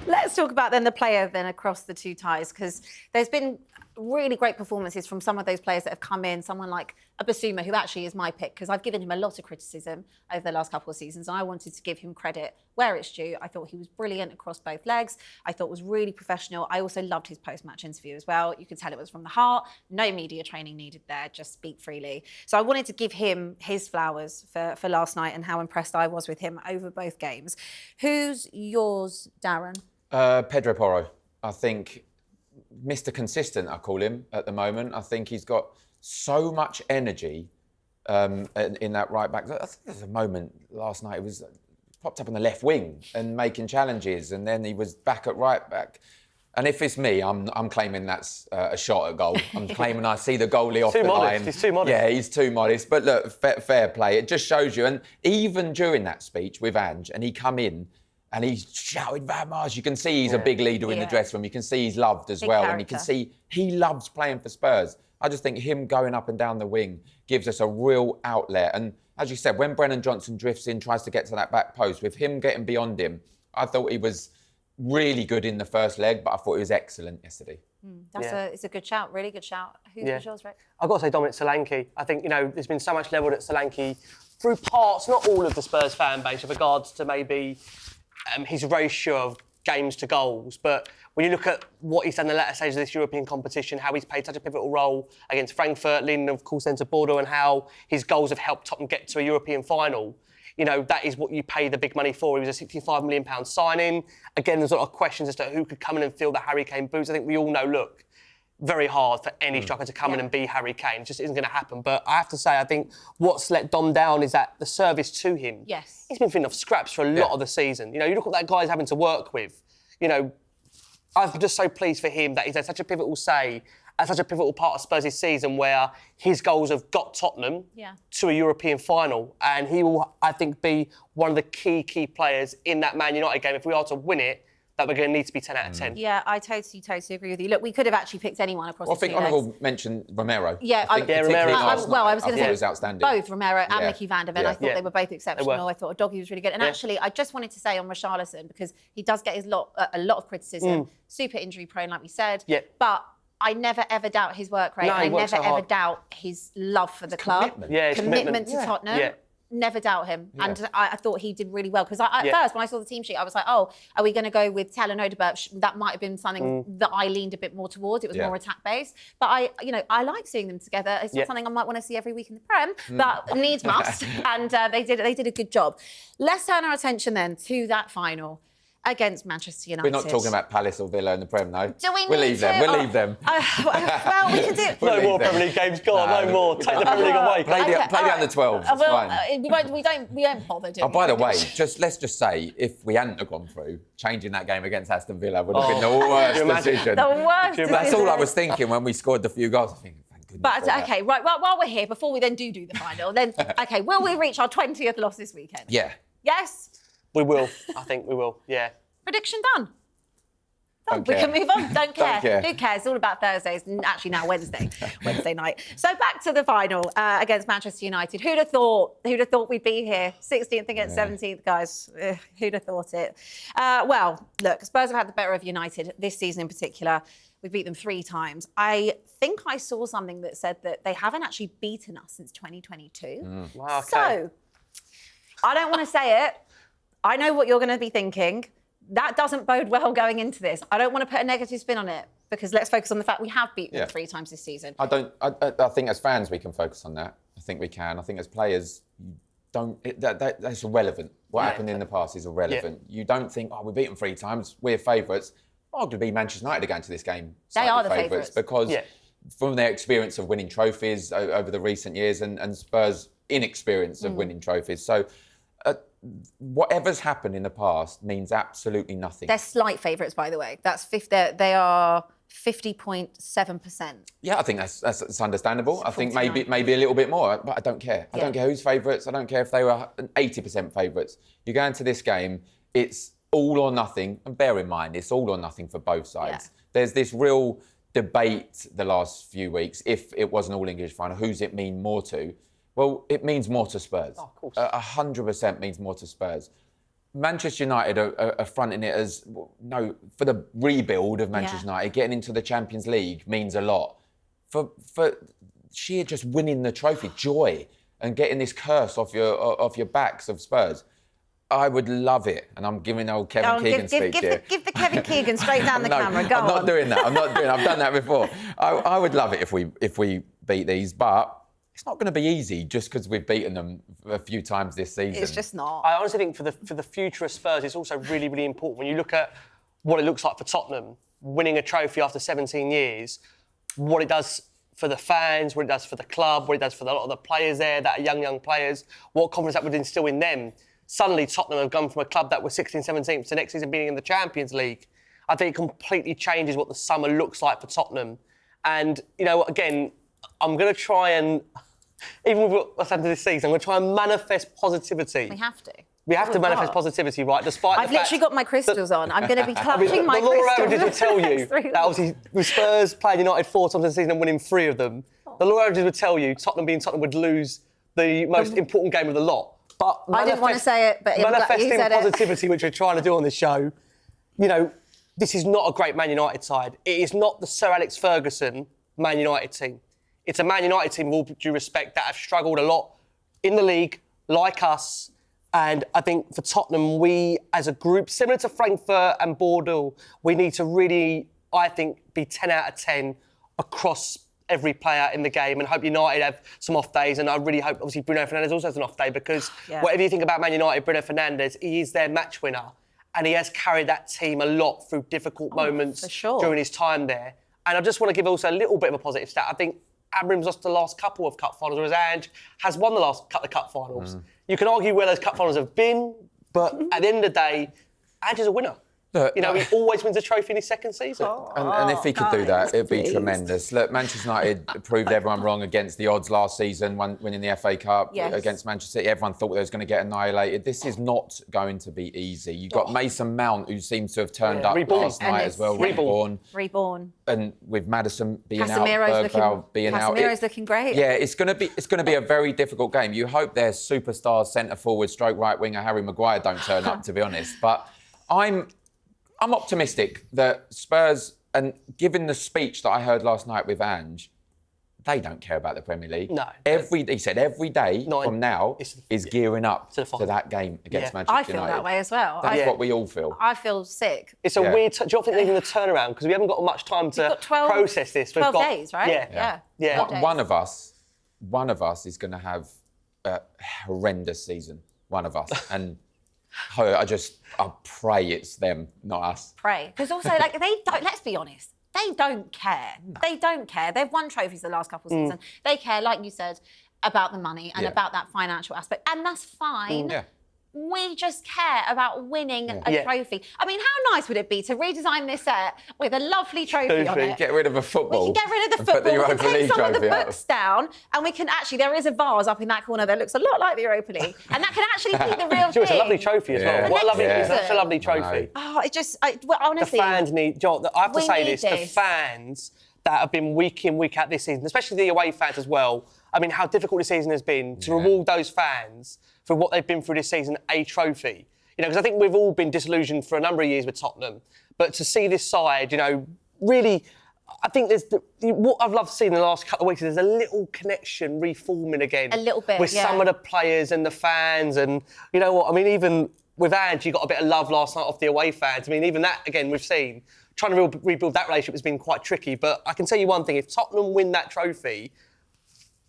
Let's talk about then the player then across the two ties, because there's been really great performances from some of those players that have come in. Someone like Abbi Summers, who actually is my pick, because I've given him a lot of criticism over the last couple of seasons, and I wanted to give him credit where it's due. I thought he was brilliant across both legs. I thought was really professional. I also loved his post-match interview as well. You could tell it was from the heart. No media training needed there. Just speak freely. So I wanted to give him his flowers for last night and how impressed I was with him over both games. Who's yours, Darren? Pedro Porro. I think Mr. Consistent, I call him at the moment. I think he's got so much energy in that right back. I think there's a moment last night, it was popped up on the left wing and making challenges, and then he was back at right back. And if it's me, I'm claiming that's a shot at goal. I'm claiming I see the goalie off the line. He's too modest. Yeah, he's too modest. But look, fair play. It just shows you. And even during that speech with Ange, and he come in, and he's shouting Vamos. You can see he's a big leader in the dressing room. You can see he's loved as well. And you can see he loves playing for Spurs. I just think him going up and down the wing gives us a real outlet. And as you said, when Brennan Johnson drifts in, tries to get to that back post, with him getting beyond him, I thought he was really good in the first leg, but I thought he was excellent yesterday. It's a good shout, really good shout. Who's yours, Rick? I've got to say Dominic Solanke. I think, there's been so much levelled at Solanke through parts, not all of the Spurs fan base, with regards to maybe his ratio of games to goals. But when you look at what he's done in the latter stage of this European competition, how he's played such a pivotal role against Frankfurt, leading, of course, into Bordeaux, and how his goals have helped Tottenham get to a European final, that is what you pay the big money for. He was a £65 million signing. Again, there's a lot of questions as to who could come in and fill the Harry Kane boots. I think we all know, look, very hard for any striker to come in and be Harry Kane. It just isn't going to happen. But I have to say, I think what's let Dom down is that the service to him. Yes. He's been feeling off scraps for a lot of the season. You look at that guy he's having to work with. I'm just so pleased for him that he's had such a pivotal say at such a pivotal part of Spurs' season where his goals have got Tottenham to a European final. And he will, I think, be one of the key players in that Man United game. If we are to win it, that we're going to need to be 10 out of 10. Yeah, I totally agree with you. Look, we could have actually picked anyone across the two legs. I think Honourable mentioned Romero. Yeah, Romero. I was going to say he was outstanding. Both Romero and Mickey van der Ven. I thought they were both exceptional. I thought Doggy was really good. And actually, I just wanted to say on Richarlison, because he does get a lot of criticism, super injury prone, like we said. Yeah. But I never ever doubt his work rate. No, I never ever doubt his love for the club. Commitment. Yeah, his commitment to Tottenham. Yeah. Never doubt him. Yeah. And I thought he did really well. Because at first, when I saw the team sheet, I was like, oh, are we going to go with Tell and Odebert? That might have been something that I leaned a bit more towards. It was more attack-based. But I like seeing them together. It's not something I might want to see every week in the Prem, but needs must. And they did a good job. Let's turn our attention then to that final against Manchester United. We're not talking about Palace or Villa in the Prem, no. Do we We'll need leave to? them. We'll leave them. Well, we can do it. No more Premier League games, go on, no more. Take the Premier League away. Play the under 12s. It's fine. We don't bother doing. By the way, let's just say, if we hadn't have gone through, changing that game against Aston Villa would have been the worst decision. The worst decision. That's all I was thinking when we scored the few goals. I think, thank goodness. But okay, right. While we're here, before we then do the final, then okay, will we reach our 20th loss this weekend? Yeah. Yes. We will. I think we will. Yeah. Prediction done. Don't We care. can move on. Don't care. care. Who cares? It's all about Thursdays. Actually, now Wednesday night. So back to the final against Manchester United. Who'd have thought we'd be here? 16th against 17th, guys. Who'd have thought it? Well, look, Spurs have had the better of United this season in particular. We beat them 3 times. I think I saw something that said that they haven't actually beaten us since 2022. Wow, okay. So I don't want to say it. I know what you're going to be thinking. That doesn't bode well going into this. I don't want to put a negative spin on it because let's focus on the fact we have beaten them 3 times this season. I think as fans we can focus on that. I think we can. I think as players, that's irrelevant. What happened in the past is irrelevant. You don't think, we beat them 3 times, we're favourites. Arguably, Manchester United are going to this game. They are the favourites. Because from their experience of winning trophies over the recent years and Spurs' inexperience of winning trophies. So whatever's happened in the past means absolutely nothing. They're slight favourites, by the way. They are 50.7%. Yeah, I think that's understandable. I think 49. maybe a little bit more, but I don't care. I don't care who's favourites. I don't care if they were 80% favourites. You go into this game, it's all or nothing. And bear in mind, it's all or nothing for both sides. Yeah. There's this real debate the last few weeks, if it was an all-English final, who's it mean more to? Well, it means more to Spurs. Oh, of course. 100% means more to Spurs. Manchester United are fronting it as, for the rebuild of Manchester United, getting into the Champions League means a lot. For sheer just winning the trophy, joy, and getting this curse off your backs of Spurs, I would love it. And I'm giving old Kevin Keegan speech here. Give the Kevin Keegan straight down the camera. Go on. I'm not doing that. I've done that before. I would love it if we beat these, but it's not going to be easy just because we've beaten them a few times this season. It's just not. I honestly think for the future of Spurs, it's also really, really important. When you look at what it looks like for Tottenham, winning a trophy after 17 years, what it does for the fans, what it does for the club, what it does for a lot of the players there that are young players, what confidence that would instill in them. Suddenly, Tottenham have gone from a club that was 16th, 17th to next season being in the Champions League. I think it completely changes what the summer looks like for Tottenham. And, again, I'm going to try and, even with what's happened this season, I'm going to try and manifest positivity. We have to. We have to manifest positivity, right? Despite I've literally got my crystals on. I'm going to be clutching my crystals. The law averages would tell you that obviously with Spurs playing United 4 times this season and winning 3 of them, the law averages would tell you Tottenham being Tottenham would lose the most important game of the lot. But I didn't want to say it, but manifesting you said positivity, which we're trying to do on this show, this is not a great Man United side. It is not the Sir Alex Ferguson Man United team. It's a Man United team, with all due respect, that have struggled a lot in the league, like us. And I think for Tottenham, we, as a group, similar to Frankfurt and Bordeaux, we need to really, I think, be 10 out of 10 across every player in the game, and hope United have some off days. And I really hope, obviously, Bruno Fernandes also has an off day, because whatever you think about Man United, Bruno Fernandes, he is their match winner. And he has carried that team a lot through difficult moments during his time there. And I just want to give also a little bit of a positive stat. I think Ambrose lost the last couple of cup finals, whereas Ange has won the last couple of cup finals. You can argue where those cup finals have been, but at the end of the day, Ange is a winner. Look, You know, he always wins a trophy in his second season. And if he could do that, it'd be tremendous. Look, Manchester United proved everyone wrong against the odds last season, winning the FA Cup against Manchester City. Everyone thought they was going to get annihilated. This is not going to be easy. You've got Mason Mount, who seems to have turned up last night as well. Reborn. And with Maddison being Casemiro's out, being out. Casemiro's looking great. Yeah, it's going to be a very difficult game. You hope their superstar centre forward, stroke right winger Harry Maguire don't turn up, to be honest. But I'm optimistic that Spurs, and given the speech that I heard last night with Ange, they don't care about the Premier League. No. He said every day from now is gearing up to that game against Manchester United. I feel that way as well. That's what we all feel. I feel sick. It's a weird... Do you think even the turnaround? Because we haven't got much time to process this. 12 days, right? Yeah. One of us is going to have a horrendous season. One of us. And... I pray it's them, not us. Pray. Because also, they don't, let's be honest, they don't care. No. They don't care. They've won trophies the last couple of seasons. They care, like you said, about the money and about that financial aspect. And that's fine. We just care about winning a trophy. I mean, how nice would it be to redesign this set with a lovely trophy on it? Get rid of a football. We can get rid of the football. We can take some of the books down, and we can actually... There is a vase up in that corner that looks a lot like the Europa League, and that can actually be the real thing. It's a lovely trophy as well. What a lovely, it's such a lovely trophy. Oh, it just... honestly... The fans need... I have to say this. The fans that have been week in, week out this season, especially the away fans as well, I mean, how difficult the season has been to reward those fans for what they've been through this season, a trophy. You know, because I think we've all been disillusioned for a number of years with Tottenham. But to see this side, you know, really, I think there's... what I've loved seeing in the last couple of weeks is there's a little connection reforming again. A little bit, with some of the players and the fans. And, you know what, I mean, even with Ange, you got a bit of love last night off the away fans. I mean, even that, again, we've seen... Trying to rebuild that relationship has been quite tricky. But I can tell you one thing, if Tottenham win that trophy...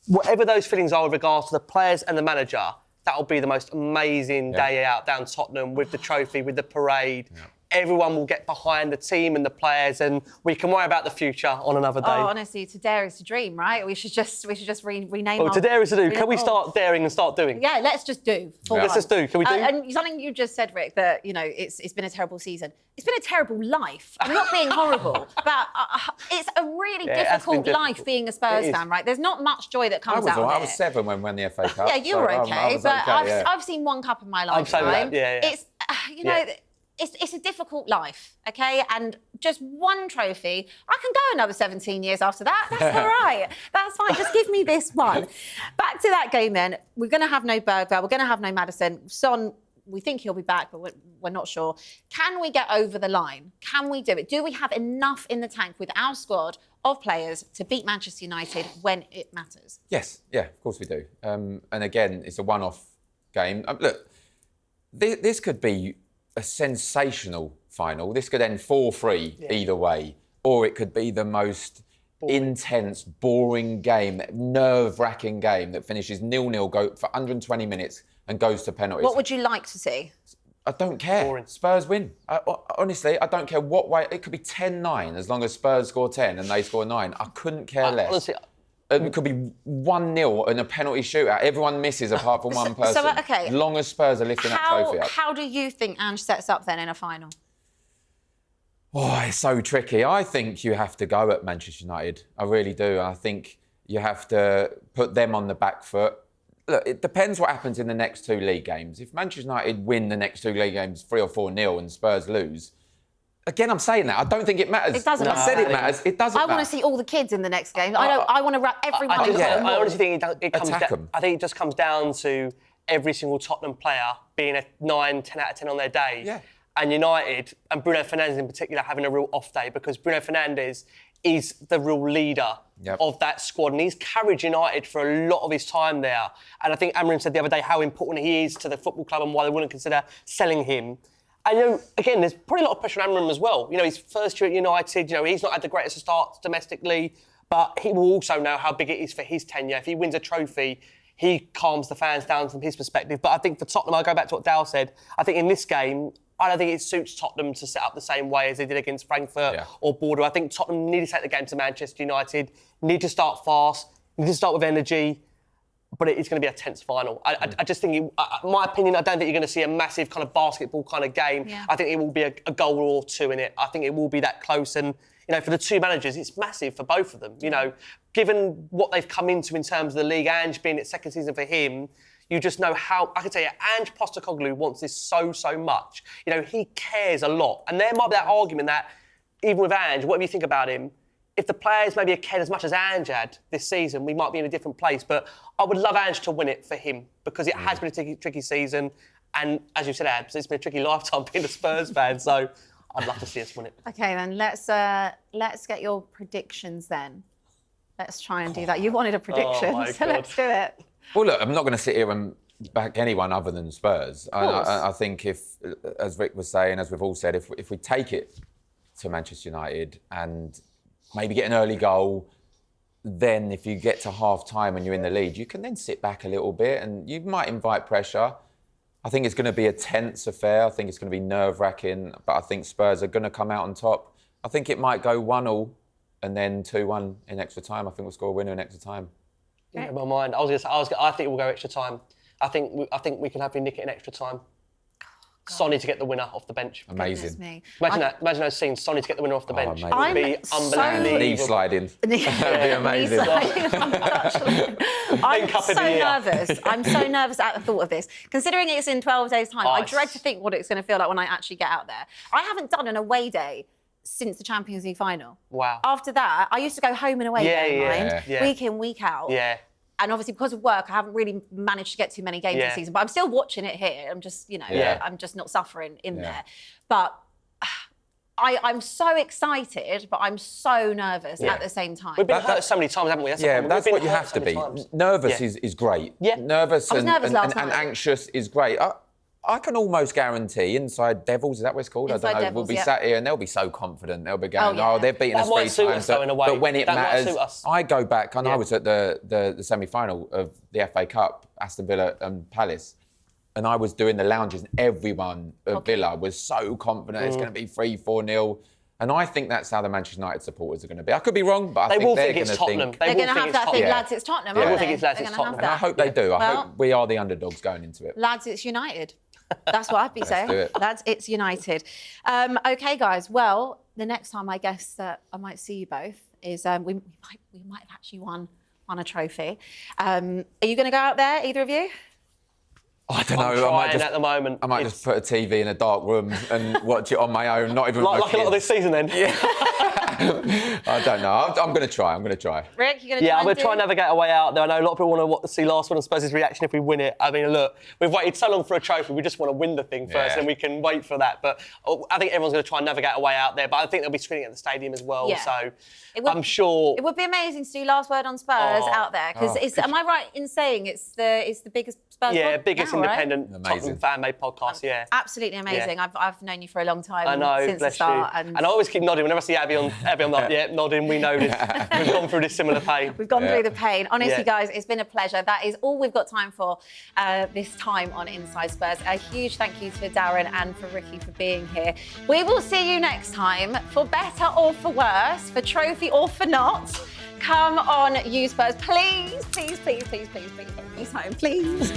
Whatever those feelings are with regards to the players and the manager, that'll be the most amazing day out down Tottenham with the trophy, with the parade. Everyone will get behind the team and the players, and we can worry about the future on another day. Oh, honestly, to dare is to dream, right? We should just rename. To dare is to do. Can we start daring and start doing? Yeah, let's just do. Let's just do. Can we do? And something you just said, Rick, that it's been a terrible season. It's been a terrible life. I'm not being horrible, but it's a really difficult life being a Spurs fan, right? There's not much joy that comes out of it. I was 7 when we won the FA Cup. Yeah, you were okay, but I've seen one cup in my lifetime. It's It's a difficult life, okay? And just one trophy, I can go another 17 years after that. That's all right. That's fine. Just give me this one. Back to that game then. We're going to have no Bergvall. We're going to have no Maddison. Son, we think he'll be back, but we're not sure. Can we get over the line? Can we do it? Do we have enough in the tank with our squad of players to beat Manchester United when it matters? Yes, yeah, of course we do. And again, it's a one-off game. Look, this could be a sensational final. This could end 4-3 either way, or it could be the most intense, boring game, nerve-wracking game that finishes 0-0, go for 120 minutes and goes to penalties. What would you like to see? I don't care. Boring. Spurs win. Honestly, I don't care what way. It could be 10-9 as long as Spurs score 10 and they score 9. I couldn't care less. Honestly, it could be 1-0 and a penalty shootout. Everyone misses apart from one person. So, okay. As long as Spurs are lifting that trophy up. How do you think Ange sets up then in a final? Oh, it's so tricky. I think you have to go at Manchester United. I really do. I think you have to put them on the back foot. Look, it depends what happens in the next 2 league games. If Manchester United win the next 2 league games 3 or 4-0 and Spurs lose, again, I'm saying that. I don't think it matters. It doesn't matter. I said it matters. It doesn't matter. I want to see all the kids in the next game. I want to wrap everyone in. I honestly think it comes down... I think it just comes down to every single Tottenham player being a 9, 10 out of 10 on their day. Yeah. And United, and Bruno Fernandes in particular, having a real off day because Bruno Fernandes is the real leader of that squad. And he's carried United for a lot of his time there. And I think Ambrose said the other day how important he is to the football club and why they wouldn't consider selling him. And, again, there's probably a lot of pressure on Ambrose as well. His first year at United, he's not had the greatest of starts domestically, but he will also know how big it is for his tenure. If he wins a trophy, he calms the fans down from his perspective. But I think for Tottenham, I'll go back to what Dal said, I think in this game, I don't think it suits Tottenham to set up the same way as they did against Frankfurt or Bordeaux. I think Tottenham need to take the game to Manchester United, need to start fast, need to start with energy. but it is going to be a tense final. I just think, my opinion, I don't think you're going to see a massive kind of basketball kind of game. Yeah. I think it will be a goal or two in it. I think it will be that close. And, you know, for the two managers, it's massive for both of them. You know, given what they've come into in terms of the league, Ange being its second season for him, you just know how, I can tell you, Ange Postecoglou wants this so much. You know, he cares a lot. And there might be that argument that, even with Ange, whatever you think about him, if the players maybe had cared as much as Ange had this season, we might be in a different place. But I would love Ange to win it for him, because it has been a tricky season. And as you said, Abs, it's been a tricky lifetime being a Spurs fan. So I'd love to see us win it. Okay, then let's get your predictions then. Let's try and do that. You wanted a prediction, so let's do it. Well, look, I'm not going to sit here and back anyone other than Spurs. I think if, as Rick was saying, as we've all said, if we take it to Manchester United and maybe get an early goal, then if you get to half-time and you're in the lead, you can then sit back a little bit and you might invite pressure. I think it's going to be a tense affair. I think it's going to be nerve-wracking, but I think Spurs are going to come out on top. I think it might go 1-1 and then 2-1 in extra time. I think we'll score a winner in extra time. Yeah, my mind. I think it will go extra time. I think we can hopefully nick it in extra time. Sonny to get the winner off the bench. Amazing. Me. Imagine those scenes. Sonny to get the winner off the bench. Amazing. It would be unbelievable. Knee sliding. That'd be amazing. I'm so nervous. I'm so nervous at the thought of this. Considering it's in 12 days' time, I dread to think what it's going to feel like when I actually get out there. I haven't done an away day since the Champions League final. Wow. After that, I used to go home and away Yeah. week in, week out. Yeah. And obviously, because of work, I haven't really managed to get too many games this season. But I'm still watching it here. I'm just, I'm just not suffering in there. But I'm so excited, but I'm so nervous at the same time. We've been hurt so many times, haven't we? That's what you have to be. Nervous is great. Yeah. Nervous and anxious is great. I can almost guarantee Inside Devils, is that what it's called? Inside I don't know. Devils, we'll be sat here and they'll be so confident. They'll be going, they've beaten us 3 times. But when it matters, I go back and I was at the semi-final of the FA Cup, Aston Villa and Palace. And I was doing the lounges and everyone at Villa was so confident it's going to be 3-4-0. And I think that's how the Manchester United supporters are going to be. I could be wrong, but I think they're going to think... They're going to have that thing, lads, it's Tottenham, aren't they? They will think it's lads, it's Tottenham. And I hope they do. I hope we are the underdogs going into it. Lads, it's United. That's what I'd be saying. Do it. Lads, it's United. OK, guys, well, the next time I guess that I might see you both is we might have actually won a trophy. Are you going to go out there, either of you? I don't know. At the moment. I might just put a TV in a dark room and watch it on my own, not even like a lot of this season then. Yeah. I don't know. I'm going to try. Rick, you going to try? Yeah, I'm going to try and navigate a way out there. I know a lot of people want to see last one on Spurs' reaction if we win it. I mean, look, we've waited so long for a trophy. We just want to win the thing first, and we can wait for that. But I think everyone's going to try and navigate a way out there. But I think they'll be screening at the stadium as well. Yeah. So I'm sure it would be amazing to do Last Word on Spurs out there, because am I right in saying it's the biggest Spurs? Biggest now, independent Tottenham fan-made podcast. Absolutely amazing. Yeah. I've known you for a long time. I know, since the start, and I always keep nodding whenever I see Abby on. I'm like, nodding. We know this. We've gone through this similar pain. We've gone through the pain. Honestly, guys, it's been a pleasure. That is all we've got time for this time on Inside Spurs. A huge thank you to Darren and for Ricky for being here. We will see you next time, for better or for worse, for trophy or for not. Come on, you Spurs. Please, please, please, please, please, please, please, home, please.